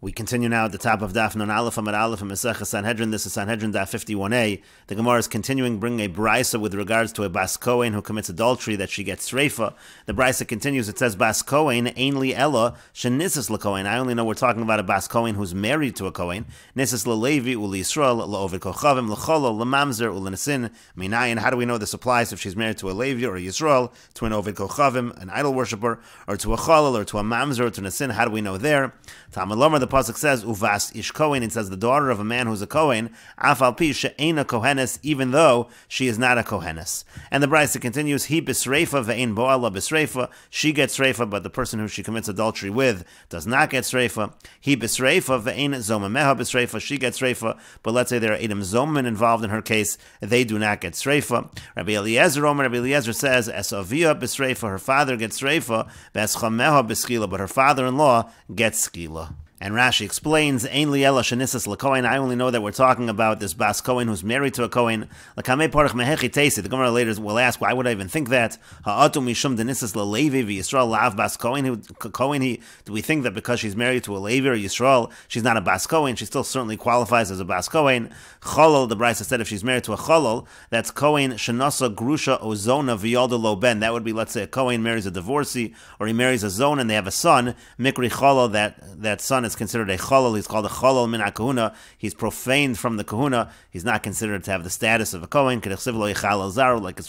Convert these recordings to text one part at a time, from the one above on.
We continue now at the top of Daf Nun Aleph Amud Aleph and Meseches Sanhedrin. This is Sanhedrin Daf 51a. The Gemara is continuing bringing a brisa with regards to a Bas Kohen who commits adultery that she gets Sreifa. The brisa continues. It says Bas Kohen Ein Li Ella Shenisis LaKohen. I only know we're talking about a Bas Kohen who's married to a Kohen. Nisis LaLevi Uli Yisrael LaOvid Kochavim LaCholol LaMamzer Ulanasin Minayin. How do we know this applies if she's married to a Levi or a Yisrael, to an Ovid Kochavim, an idol worshiper, or to a Cholol, or to a Mamzer, or to Nasin? How do we know there? Talmud Lomer, the pasuk says Uvas Ish Kohen. It says the daughter of a man who's a Kohen, Afal Pi She'ena Kohenes, even though she is not a Kohenes. And the brisa continues, He Bisreifa Ve'ein Bo'ala Bisreifa. She gets Sreifa, but the person who she commits adultery with does not get Sreifa. He Bisreifa Ve'ein Zomameha Bisreifa. She gets Sreifa, but let's say there are Edom Zomen involved in her case, they do not get Sreifa. Rabbi Eliezer says Esavia Bisreifa, her father gets Sreifa, Veschameha Biskila, but her father-in-law gets Skila. And Rashi explains, Ein li ela shenisas l'kohen. I only know that we're talking about this Bas Kohen who's married to a Kohen. L'kamei parach mehechi teisi. The Gemara later will ask, why would I even think that? Ha'atu mishum denisas l'levi v'Yisrael lav Bas Kohen. Do we think that because she's married to a Levi or Yisrael, she's not a Bas Kohen? She still certainly qualifies as a Bas Kohen. Cholol, the Brisa said, if she's married to a Cholol, that's Kohen shenasa grusha ozona v'yolda lo ben. That would be, let's say, a Kohen marries a divorcee, or he marries a zon and they have a son. Mikri Cholol, that son is considered a cholol. He's called a cholol min kahuna. He's profaned from the kahuna. He's not considered to have the status of a kohen. Like it's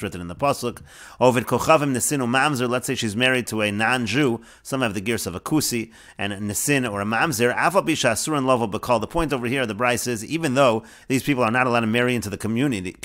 written in the pasuk. Ovid kochavim nesinu mamzer. Let's say she's married to a non-Jew. Some have the gears of a kusi and a nesin or a mamzer. Afal bisha asurin lovo bakal. The point over here, the brayse is, even though these people are not allowed to marry into the community,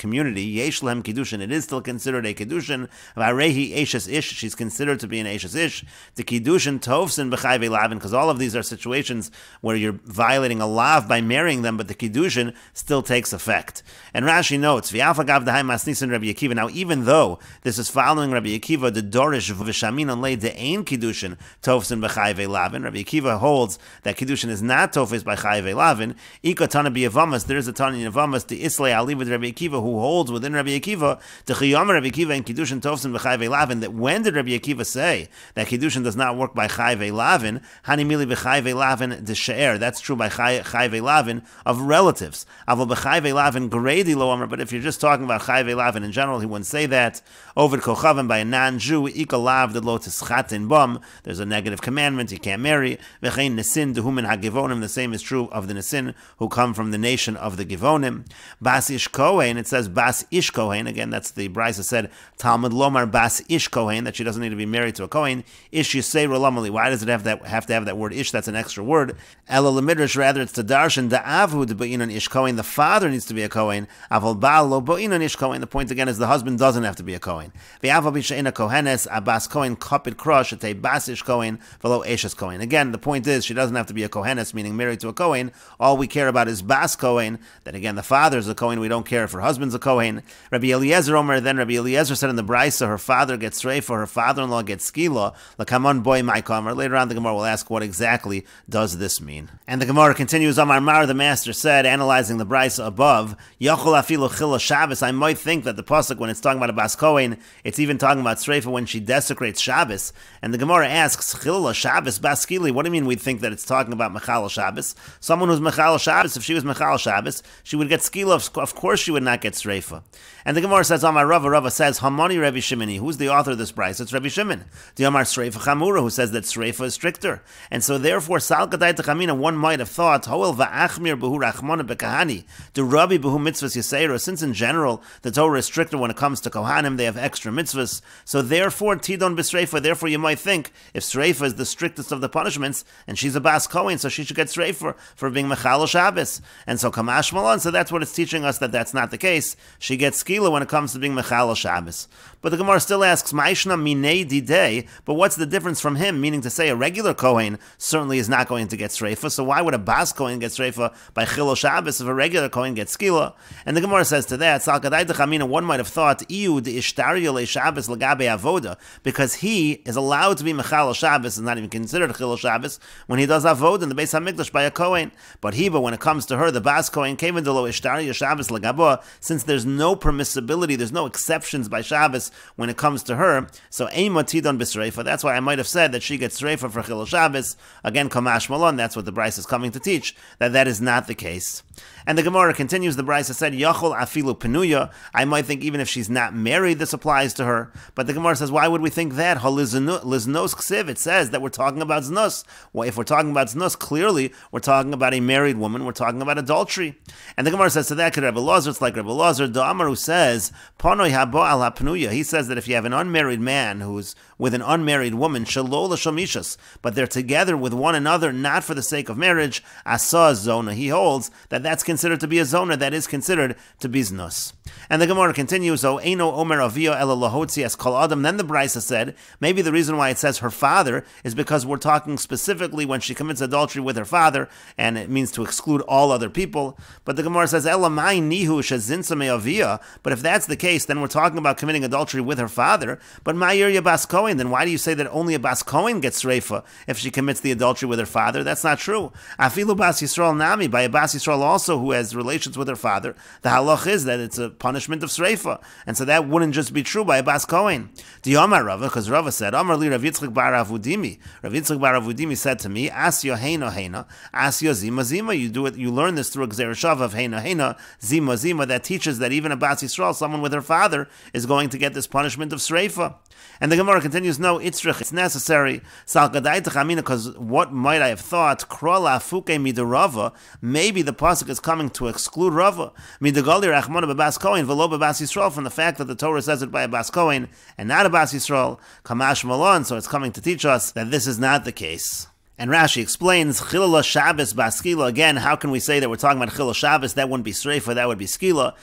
yesh lehem kiddushin. It is still considered a kiddushin. Varehi eshes ish. She's considered to be an eshes ish. The kiddushin tovsin b'chayve lavin, because all of these are situations where you're violating a lav by marrying them, but the kiddushin still takes effect. And Rashi notes, Rabbi Akiva. Now, even though this is following Rabbi Akiva, the Dorish v'shamin onlei de'ein kiddushin tofsin b'chayve lavin. Rabbi Akiva holds that kiddushin is not tofis by chayve lavin. Ika tana b'yavamas. There is a tana in Yavamas, the islay ali with Rabbi Akiva, who holds within Rabbi Akiva the chiyam Rabbi Akiva and kiddushin tofsin b'chayve lavin. That when did Rabbi Akiva say that kiddushin does not work by chayve lavin? Hani mili b'chayve lavin. That's true by chayve lavin of relatives. Avol b'chayve lavin gredi lo amar. But if you're just talking about chayve lavin in general, he wouldn't say that. Ovid kochavim by a non-Jew, ika lav de lo tischatin bum. There's a negative commandment, you can't marry. V'chein nesin dehumin hagivonim. The same is true of the nesin who come from the nation of the givonim. Bas ish kohen. It says bas ish kohen. Again, that's the brisa said Talmud lomar bas ish kohen, that she doesn't need to be married to a kohen. Ish yisei rolamali. Why does it have to have that word ish? That's an extra word. Ela lemidrash, rather it's the darshan da'avu de'ba'inan ish kohen. The father needs to be a kohen. Aval baal lo ba'inan ish kohen. The point again is the husband doesn't have to be a kohen. Ve'aval b'she'ena kohenes abas kohen kapit krosh at a bas ish kohen v'lo eshes kohen. Again, the point is she doesn't have to be a kohenes, meaning married to a kohen. All we care about is bas kohen. Then again, the father is a kohen. We don't care if her husband's a kohen. Rabbi Eliezer Omer. Then Rabbi Eliezer said in the brisa, her father gets sreifa, her father-in-law gets skila. Lakamon boy my kamer. Later on, the Gemara will ask what exactly does this mean. And the Gemara continues, Amar Mar, the master said, analyzing the brisa above, Yachol afilu chila Shabbos. I might think that the pasuk, when it's talking about a Bas Kohen, it's even talking about Sreifa when she desecrates Shabbos. And the Gemara asks, Chila Shabbos Baskili. What do you mean we'd think that it's talking about Mechal Shabbos? Someone who's Mechal Shabbos, if she was Mechal Shabbos, she would get Skila. Of course she would not get Sreifa. And the Gemara says, Amar Rava says, Hamani Rabbi Shimoni. Who's the author of this brisa? It's Rabbi Shimon. The Amar Sreifa Chamura, who says that Sreifa is stricter. And so therefore, Sal Kadai Techamina, one might have thought, Hoel va'achmir behu rachmana bekahani, the Rabbi behu mitzvahs yaseira. Since in general the Torah is stricter when it comes to kohanim, they have extra mitzvahs. So therefore, tidon b'sreifa. Therefore, you might think if sreifa is the strictest of the punishments, and she's a bas kohen, so she should get sreifa for being mechal Shabbos. And so kamash malon. So that's what it's teaching us, that that's not the case. She gets skila when it comes to being mechal Shabbos. But the Gemara still asks, ma'ishna minei didei. But what's the difference from him? Meaning to say, a regular kohen certainly is not going to get sreifa. So why would a bas kohen get sreifa by chilo Shabbos if a regular kohen gets skila? And the Gemara says to that, one might have thought, Shabbos lagabe avoda, because he is allowed to be mechal Shabbos, is not even considered chilo Shabbos when he does avoda in the Beis Hamikdash by a kohen. But when it comes to her, the bas kohen came into lo ishtariya Shabbos lagabo, since there's no permissibility, there's no exceptions by Shabbos when it comes to her. So eima tidon b'sreifa. That's why I might have said that she gets sreifa for chilo Shabbos. Again, kamash Malon, that's what the Bryce is coming to teach, that is not the case. And the Gemara continues, the Bryce said, Yachol afilu penuya. I might think even if she's not married, this applies to her. But the Gemara says, why would we think that? Liznos ksiv, it says that we're talking about znus. Well, if we're talking about znus, clearly we're talking about a married woman, we're talking about adultery. And the Gemara says to that, could Rebbe Lazar, it's like Rebbe Lazar, the Amaru says, Panoi habo al hapenuya. He says that if you have an unmarried man who's with an unmarried woman, shelo l'shamishas, but they're together with one another, not for the sake of marriage, asa zona. He holds that that's considered to be a zona, that is considered to be znus. And the Gemara continues, O eino omer avia ela lahotzi as kol adam. Then the Brisa said, maybe the reason why it says her father is because we're talking specifically when she commits adultery with her father, and it means to exclude all other people. But the Gemara says, Ela mai nihu shezinsa me avia. But if that's the case, then we're talking about committing adultery with her father. But ma'ir bas Kohen, then why do you say that only a bas Kohen gets reifa if she commits the adultery with her father? That's not true. Afilu bas Yisrael nami, by a bas Yisrael also who has relations with her father, the halach is that it's a punishment of sreifa, and so that wouldn't just be true by a bas Kohen. The Omar Rava, because Rava said, Omar li Rav Yitzchak bar Avudimi. Rav Yitzchak bar Avudimi said to me, Asya heina heina, Asya zima zima. You do it. You learn this through a gzerashav of heina heina, zima zima, that teaches that even a bas Yisrael, someone with her father, is going to get this punishment of sreifa. And the Gemara continues, no, itzrich, it's necessary. Because what might I have thought? Krola fuke midarava. Maybe the pasuk is coming to exclude Rava. Midagali rachmona bebas Kohen v'lo bebas Yisrael, from the fact that the Torah says it by a bas Kohen and not a bas Yisrael. Kamash malon. So it's coming to teach us that this is not the case. And Rashi explains, Chilula Shabbos Baskila. Again, how can we say that we're talking about Chilul Shabbos? That wouldn't be Sreifa, that would be Skila.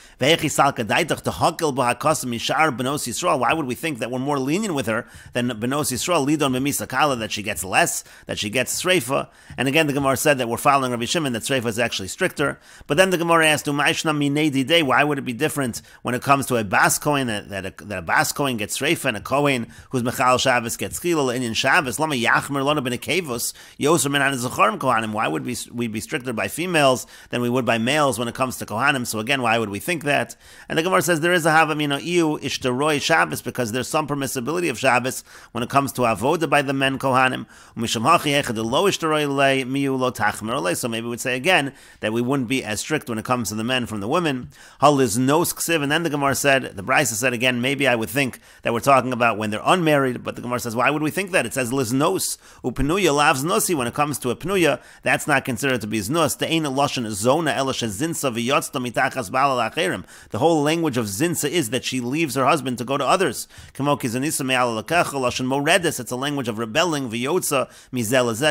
Why would we think that we're more lenient with her than Benos Yisrael, Lidon Bemisakala, that she gets less, that she gets Sreifa? And again, the Gemara said that we're following Rabbi Shimon, that Sreifa is actually stricter. But then the Gemara asked, why would it be different when it comes to a Bas Kohen, that a Bas Kohen gets Sreifa, and a Kohen who's Mechal Shabbos gets Skila, in Shabbos? Lama Yachmer Lona Ben Akevos. Why would we be stricter by females than we would by males when it comes to Kohanim? So again, why would we think that? And the Gemara says there is a Havamino Iu Ishtaroi Shabbos, because there's some permissibility of Shabbos when it comes to Avoda by the men Kohanim. So maybe we'd say again that we wouldn't be as strict when it comes to the men from the women. And then the Gemara said, the Brisa said again, maybe I would think that we're talking about when they're unmarried, but the Gemara says, why would we think that? It says Liznos, Upenuya lavs Nusi, when it comes to a Pnuya, that's not considered to be Znus. The whole language of Zinsa is that she leaves her husband to go to others. It's a language of rebelling,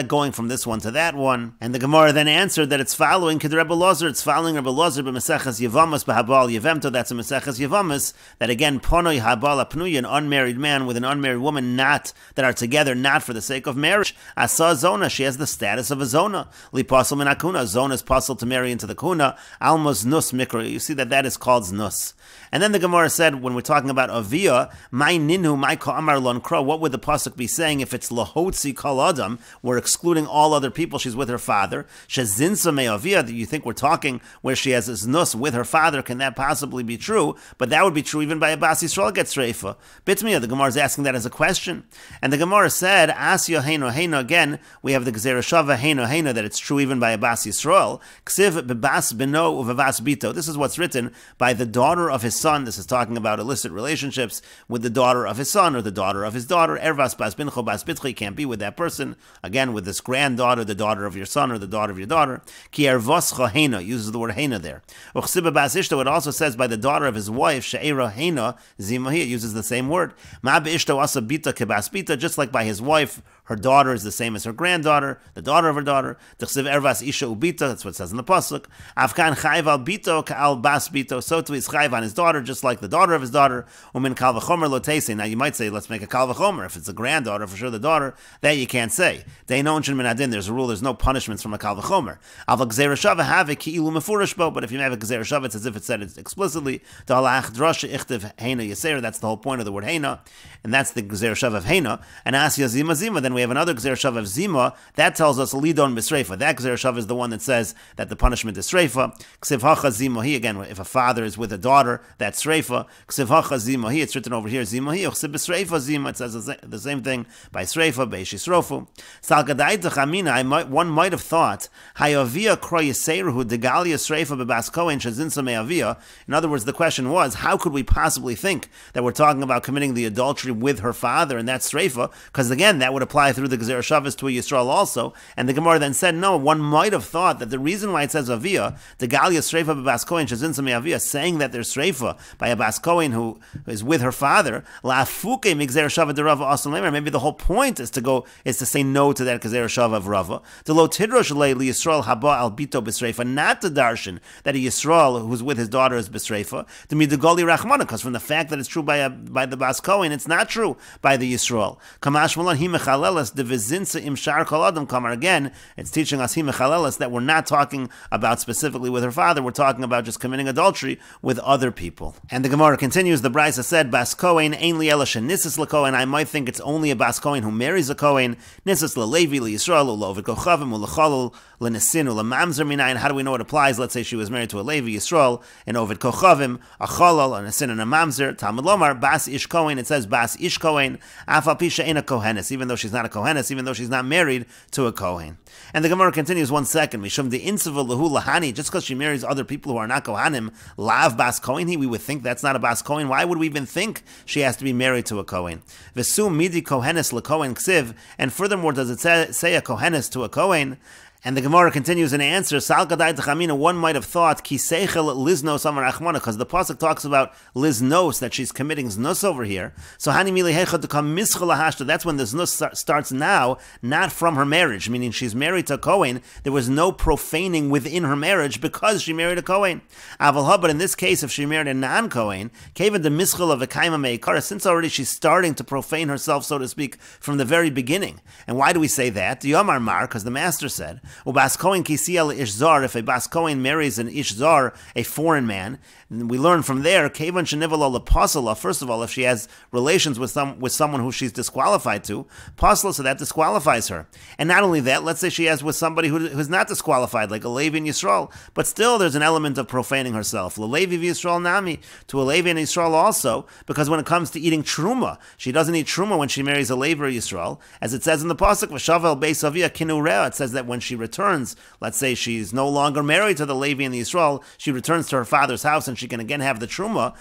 going from this one to that one. And the Gemara then answered that it's following Rebbe Lazar, it's following Rebbe Lazar by Meseches Yevamas b'habal Yevemto, that's a Meseches Yevamas, that again, Ponoi habal apnuya, an unmarried man with an unmarried woman, not that are together, not for the sake of marriage. Asa zona, she has the status of a zona. Li pasal min akuna, zona is pasal to marry into the kuna. Almos nus mikra, you see that is called znus. And then the Gemara said, when we're talking about avia, my ninu, my ka'amar lon kro, what would the pasuk be saying if it's lahotzi kol adam, we're excluding all other people, she's with her father. Shezinsa me avia, do you think we're talking where she has znus with her father? Can that possibly be true? But that would be true even by a bas Yisrael gets reifa. Bitmiya, the Gemara is asking that as a question. And the Gemara said, asya heino heino, again, we have the Gzera Shava heino heino, that it's true even by a bas Yisrael. Ksiv bebas beno uvavas bito. This is what's written by the daughter of his son. This is talking about illicit relationships with the daughter of his son or the daughter of his daughter. Ervas bas bincho bas bitchi, can't be with that person. Again, with this granddaughter, the daughter of your son or the daughter of your daughter. Ki ervoscha heina, uses the word heina there. Uchsiba bas ishto, it also says by the daughter of his wife, she'era heina zimahi, it uses the same word. Ma beishto asa bita kebas bita, just like by his wife, her daughter is the same as her granddaughter, the daughter of her daughter. T'chsiv ervas isha ubita, that's what it says in the pasuk. Afkan chayv al bito ka'al bas bito, so too is chayv on his daughter, just like the daughter of his daughter. Umin kal v'chomer lo teise. Now you might say, let's make a kal v'chomer. If it's a granddaughter, for sure the daughter, that you can't say. Deinon shin min adin, there's a rule, there's no punishments from a kal v'chomer. Aval gzera shava have a ki'ilu mefurish bo, but if you have a gzera shava, it's as if it said it explicitly. Ta'alach drasha ichtiv heina yaser, that's the whole point of the word heina, and that's the gzera shava of heina. And asya zima zima, then then we have another Gzer Shav of Zima, that tells us Lidon B'Sreifa. That Gzer Shav is the one that says that the punishment is Sreifa. Ksiv Hacha Zimahi, again, if a father is with a daughter, that's Sreifa. Ksiv Hacha Zimahi, it's written over here, Zimahi, Ksiv B'Sreifa Zima, it says the same thing by Sreifa, Beishisrofu. Salgadai Amina, one might have thought, Hayavia Kroyeseruhu Degalia Sreifa Bebaskoin Shazinsa Meavia. In other words, the question was, how could we possibly think that we're talking about committing the adultery with her father, and that's Sreifa? Because again, that would apply through the Gzer Shavas to a Yisrael also. And the Gemara then said, no, one might have thought that the reason why it says Avia, Degalia Sreifa Bebaskoin Shazinsa Meavia, saying that there's Sreifa by a Baskoin who is with her father, La'afuke Migzer Shava de Rava Asal Lemer. Maybe the whole point is to say no to that Gzer Shava of Rava. The Lo Tidrosh Le Yisrael Haba Al Bito B'Sreifa, not the darshan that a Yisrael who's with his daughter is B'Sreifa, to me the Goli Rachmana, because from the fact that it's true by the Bas Kohen, it's not true by the Yisrael. Kamash Malon Hi Mechalelas de Vizinsa Im Shar Kol Adam Kamar. Again, it's teaching us Hi Mechalelas that we're not talking about specifically with her father, we're talking about just committing adultery with other people. And the Gemara continues, the Brisa said, Bas Kohen Ein Li Ela Shenisis LaKohen. I might think it's only a Bas Kohen who marries a Kohen. Nisis LaLevi LaYisrael Ulovid Kochavim Ulachalul Lenesin Ulamamzer Minayin. How do we know it applies? Let's say she was married to a Levi Yisrael, an Ovid Kochavim, a Chalal, and a Sin and a Mamzer. Talmud Lomar, Bas Ish Kohen. It says Bas Ish Kohen, Afal Pisha Ein a Kohenes, even though she's not a Kohenes, even though she's not married to a Kohen. And the Gemara continues 1 second. Mishum de Insiva Lahu Lahani, just because she marries other people who are not Kohanim, Lav Bas Kohen, we would think that's not a Bas Kohen. Why would we even think she has to be married to a Kohen? Vesum Midi Kohenes LaKohen Ksiv, and furthermore, does it say a Kohenes to a Kohen? And the Gemara continues in answer, one might have thought, liznos amar achmana, because the pasuk talks about liznos, that she's committing znus over here. So that's when the znus starts now, not from her marriage, meaning she's married to a Kohen. There was no profaning within her marriage because she married a Kohen. But in this case, if she married a non-Kohen, since already she's starting to profane herself, so to speak, from the very beginning. And why do we say that? Because the master said, Ubas Kohen kisiel ish zar. If a Bas Kohen marries an ish zar, a foreign man, we learn from there, Kevan shenivala lepasala. First of all, if she has relations with someone who she's disqualified to, pasala, so that disqualifies her. And not only that, let's say she has with somebody who's not disqualified, like a Levi in Yisrael, but still there's an element of profaning herself. Levi Yisrael nami, to a Levi in Yisrael also, because when it comes to eating truma, she doesn't eat truma when she marries a Levi Yisrael, as it says in the pasuk, v'shavel beis avia kinureh. It says that when she returns, let's say she's no longer married to the Levi in the Yisrael, she returns to her father's house and she can again have the truma.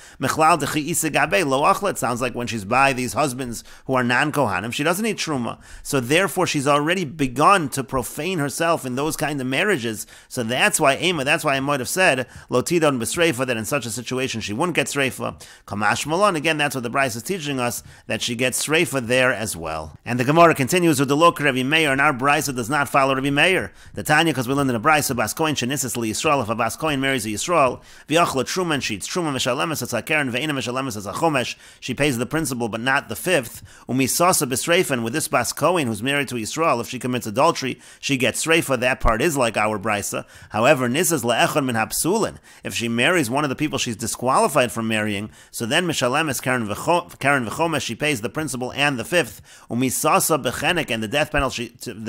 It sounds like when she's by these husbands who are non-Kohanim, she doesn't eat truma. So therefore she's already begun to profane herself in those kind of marriages. So that's why I might have said, Lotidon b'sreifa, that in such a situation she wouldn't get sreifa. Kamash malon, again, that's what the Bryce is teaching us, that she gets sreifa there as well. And the Gemara continues with the Lok Rabbi Meir, and our Bryce does not follow Rabbi Meir. The Tanya, because we learned in the Bryce, Bas Kohen shenisis li Yisrael, if a Bas Kohen marries a Yisrael, v'yachla truma, and she eats truma, meshalemes as hakeren, ve'ina meshalemes as chomesh, she pays the principal but not the fifth. Umisasa b'sreifa, and with this Bas Kohen who's married to Yisrael, if she commits adultery, she gets sreifa. That part is like our Brysa. However, nisas le'echad min hapsulin, if she marries one of the people she's disqualified from marrying, so then meshalemes keren v'chomesh, she pays the principal and the fifth. Umisasa b'chenek, and the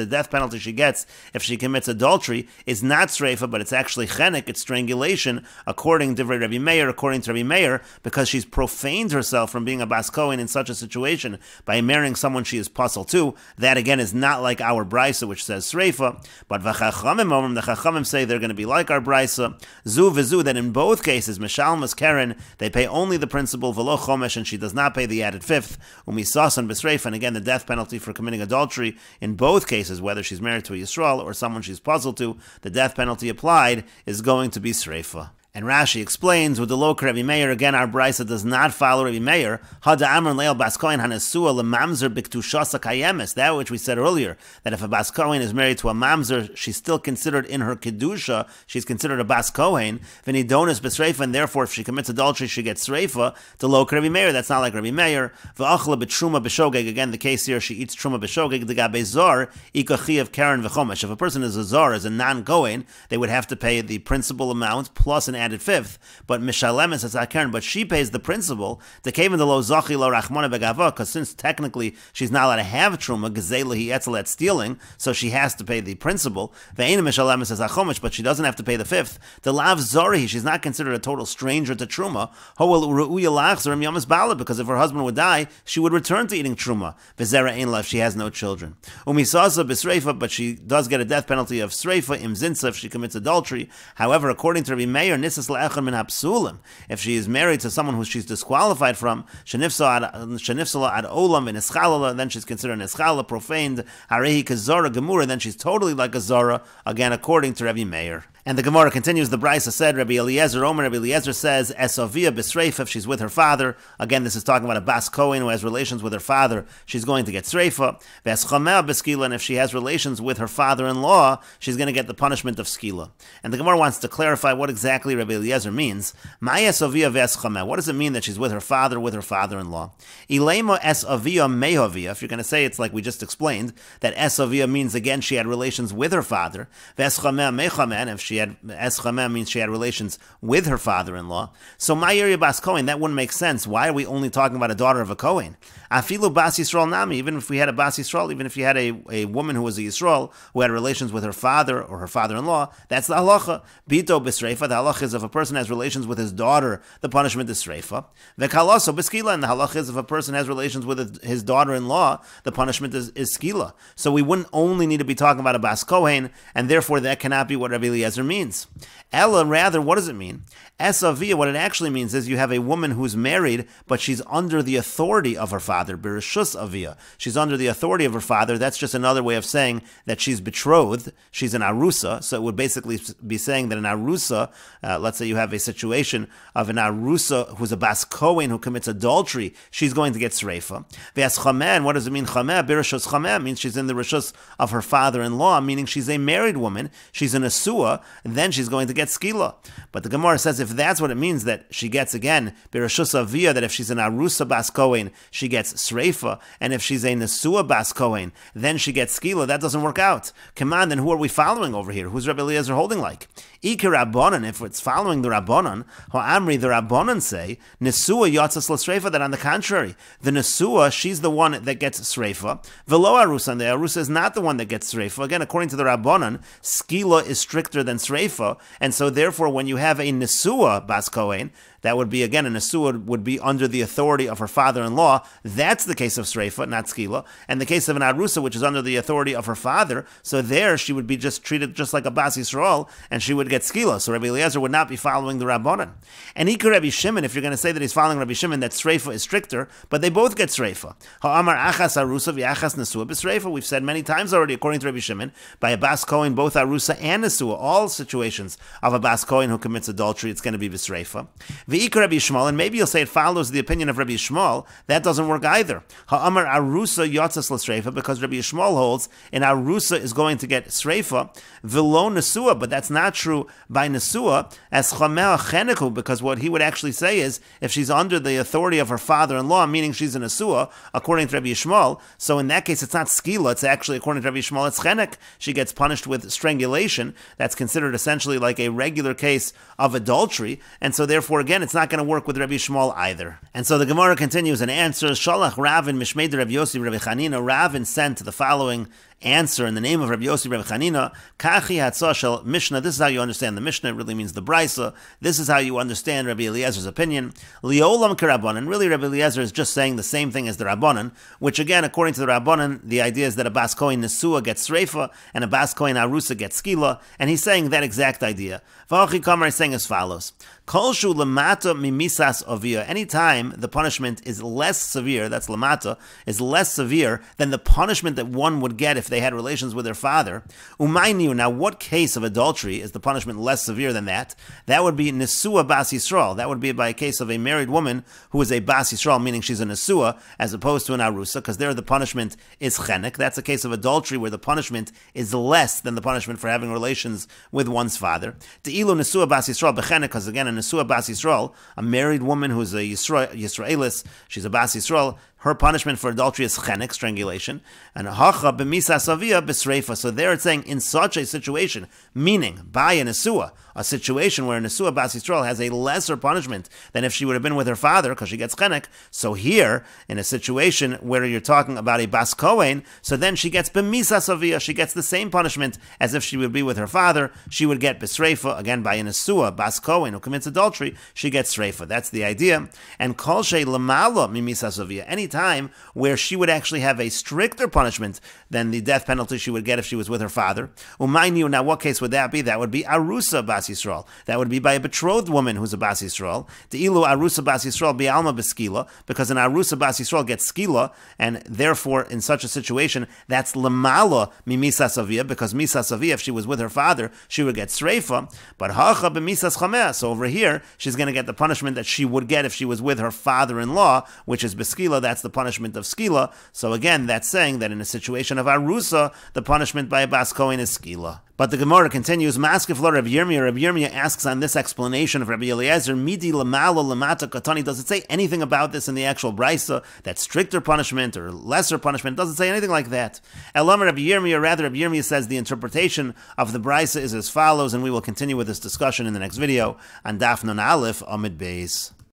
death penalty she gets if she commits adultery is not sreifa, but it's actually chenek, it's strangulation, according to Rabbi Meir, because she's profaned herself from being a Bas Kohen in such a situation by marrying someone she is puzzled to. That again is not like our Brisa, which says sreifa, but the Chachamim say they're going to be like our Brisa, zu v'zu, that in both cases, Meshalmas Keren, they pay only the principal, v'lo chomesh, and she does not pay the added fifth, umisasan b'sreifa, and again the death penalty for committing adultery in both cases, whether she's married to a Yisrael or someone she's puzzled to, the death penalty applied is going to be sreifa. And Rashi explains, with the Lok Rabbi Meir, again, our Brisa does not follow Rabbi Meir. Hada Amr Leil Bas Kohen Hanasua Lemamzer Biktushasa Kayemes. That which we said earlier, that if a Bas Kohen is married to a Mamzer, she's still considered in her Kedusha, she's considered a Bas Kohen. V'nidonis B'sreifa, and therefore if she commits adultery, she gets Sreifa. The Lok Rabbi Meir, that's not like Rabbi Meir. V'achla B'truma B'shogeg, again, the case here, she eats Truma B'shogeg. The Gabe Zor, Ikachi of Karen V'chomesh. If a person is a Zor, as a non-Kohen, they would have to pay the principal amount plus an added fifth, but Mishalemes as Akern, but she pays the principal, the Kaven the Lo Zachi Lo Rachmana Begava, because since technically she's not allowed to have Truma, Gezela Hi Etzel, stealing, so she has to pay the principal. Ve'ena Mishalemes as Achomish, but she doesn't have to pay the fifth. The Lav Zori, she's not considered a total stranger to Truma. Hoel Ru'uya Lachzer Yamas Bala, because if her husband would die, she would return to eating Truma. Vezera Ein Lav, she has no children. Umisasa B'Sreifa, but she does get a death penalty of Sreifa, Im Zinsa, if she commits adultery. However, according to Rabbi Meir, Nisas Le'echad Min Hapsulim, if she is married to someone who she's disqualified from, Shenifsala Ad Olam and Eschalala, then she's considered an Eschala, profaned, Harehi Kazara Gemura, then she's totally like a Zara, again according to Rabbi Meir. And the Gemara continues, the Brisa said, Rabbi Eliezer, Rabbi Eliezer says, Esavia B'Sreifa, if she's with her father, again this is talking about a Bas Kohen who has relations with her father, she's going to get Sreifa. V'eschamea B'Skila, and if she has relations with her father-in-law, she's going to get the punishment of Skila. And the Gemara wants to clarify what exactly Rabbi Eliezer means. Ma'ya Esavia v'eschamea, what does it mean that she's with her father-in-law? Ilema Esavia Mehovia, if you're going to say it's like we just explained, that Esavia means again she had relations with her father, V'eschamea Mechamen, and if she had Eschameh means she had relations with her father-in-law. So Ma'ir Bas Kohen, that wouldn't make sense. Why are we only talking about a daughter of a Kohen? Afilu Bas Yisrael Nami, even if we had a Bas Yisrael, even if you had a woman who was a Yisrael who had relations with her father or her father-in-law, that's the halacha. Bito B'Sreifa, the halacha is if a person has relations with his daughter, the punishment is Sreifa. V'Kaloso B'Skila, and the halacha is if a person has relations with his daughter-in-law, the punishment is Skila. So we wouldn't only need to be talking about a Bas Kohen, and therefore that cannot be what Rabbi Eliezer means. Ella, rather, what does it mean? Esavia, what it actually means is you have a woman who's married, but she's under the authority of her father. Bereshus Avia. She's under the authority of her father. That's just another way of saying that she's betrothed. She's an Arusa. So it would basically be saying that an Arusa, let's say you have a situation of an Arusa who's a Bas Kohen who commits adultery, she's going to get Sreifa. Ve'as Chameh, what does it mean Chameh? Bereshus Chameh means she's in the Reshus of her father-in-law, meaning she's a married woman. She's an Asua, and then she's going to get Skila. But the Gemara says if that's what it means, that she gets again Bereshus Avia, that if she's an Arusa Bas Kohen, she gets Sreifa, and if she's a Nesua Bas Kohen, then she gets Skila. That doesn't work out. Come on, then who are we following over here? Who's Rabbi Eliezer holding like? Ike Rabbanan, if it's following the Rabbanan, Ha'amri, the Rabbanan say, Nesua Yatzas L'Sreifa, that on the contrary, the Nesua, she's the one that gets Sreifa, Velo Arusa, and the Arusa is not the one that gets Sreifa. Again, according to the Rabbanan, Skila is stricter than Sreifa, and so therefore when you have a Nesua Bas Kohen, that would be, again, an Asua would be under the authority of her father-in-law. That's the case of Sreifa, not Skila. And the case of an Arusa, which is under the authority of her father, so there she would be just treated just like a Bas Yisrael, and she would get Skila. So Rabbi Eliezer would not be following the Rabbanan. And Ika Rabbi Shimon, if you're going to say that he's following Rabbi Shimon, that Sreifa is stricter, but they both get Sreifa. Ha'amar achas Arusa v'achas Nesua b'Sreifa. We've said many times already, according to Rabbi Shimon, by a Bas Kohen, both Arusa and Nesua, all situations of a Bas Kohen who commits adultery, it's going to be b'Sreifa. V'ikar Rabbi Yishmael, and maybe you'll say it follows the opinion of Rabbi Yishmael. That doesn't work either. Ha'amar Arusa Yotzas L'Sreifa, because Rabbi Yishmael holds an Arusa is going to get Sreifa, v'lo Nesua, but that's not true by Nesua, as Chameh Cheneku, because what he would actually say is, if she's under the authority of her father-in-law, meaning she's an Nesua, according to Rabbi Yishmael, so in that case it's not Skila, it's actually, according to Rabbi Yishmael, it's Chenek. She gets punished with strangulation. That's considered essentially like a regular case of adultery, and so therefore, again, it's not going to work with Rabbi Shmuel either. And so the Gemara continues and answers, Shalach Ravin Mishmeid Rabbi Yossi Rabbi Chanina, Ravin sent the following answer in the name of Rabbi Yossi Rabbi Chanina, Kachi Hatzah Shel Mishnah. This is how you understand the Mishnah. It really means the Brisa. This is how you understand Rabbi Eliezer's opinion. Liolam K'Rabbanan. Really, Rabbi Eliezer is just saying the same thing as the Rabbanan, which again, according to the Rabbanan, the idea is that a Bas Kohen Nesua gets Sreifa and a Bas Kohen Arusa gets Skila, and he's saying that exact idea. V'achi Kamar is saying as follows. Kolshu lamata mimisas avia. Anytime the punishment is less severe, that's lamata, is less severe than the punishment that one would get if they had relations with their father. Umayniu. Now, what case of adultery is the punishment less severe than that? That would be nesua bas Yisrael. That would be by a case of a married woman who is a bas Yisrael, meaning she's a nesua, as opposed to an arusa, because there the punishment is chenek. That's a case of adultery where the punishment is less than the punishment for having relations with one's father. Te'ilu nesua bas Yisrael bechenek, because again, a nesua bas Yisrael, a married woman who's a Yisraelis, she's a bas Yisrael, her punishment for adultery is chenek, strangulation, and hacha b'misas avia b'sreifa. So there it's saying in such a situation, meaning by a nesua, a situation where a nesua bas Yisrael has a lesser punishment than if she would have been with her father because she gets chenek. So here, in a situation where you're talking about a bas kohen, so then she gets b'misas avia, she gets the same punishment as if she would be with her father. She would get b'sreifa, again by a nesua bas kohen who commits adultery, she gets sreifa. That's the idea. And kol shei lamala mimisas avia, any time where she would actually have a stricter punishment than the death penalty she would get if she was with her father. Umayniu, now what case would that be? That would be arusa bas Yisrael. That would be by a betrothed woman who's a bas Yisrael. De'ilu arusa bas Yisrael bi'alma b'skila, because an arusa bas Yisrael gets skila, and therefore in such a situation, that's lamala mimisas avia, because misas avia, if she was with her father, she would get sreifa. But hacha b'misas chameh, so over here, she's going to get the punishment that she would get if she was with her father-in-law, which is b'skila. That's the punishment of skila. So again, that's saying that in a situation of arusa, the punishment by a bas kohen is skila. But the Gemara continues, Maskefla Rabbi Yirmiyah. Rabbi Yirmiyah asks on this explanation of Rabbi Eliezer, Midi lamala lamata katani. Does it say anything about this in the actual brisa, that stricter punishment or lesser punishment? It doesn't say anything like that. Elamar Rabbi Yirmiyah, rather Rabbi Yirmiyah says the interpretation of the brisa is as follows, and we will continue with this discussion in the next video on Daf Nun Aleph Amid Beis.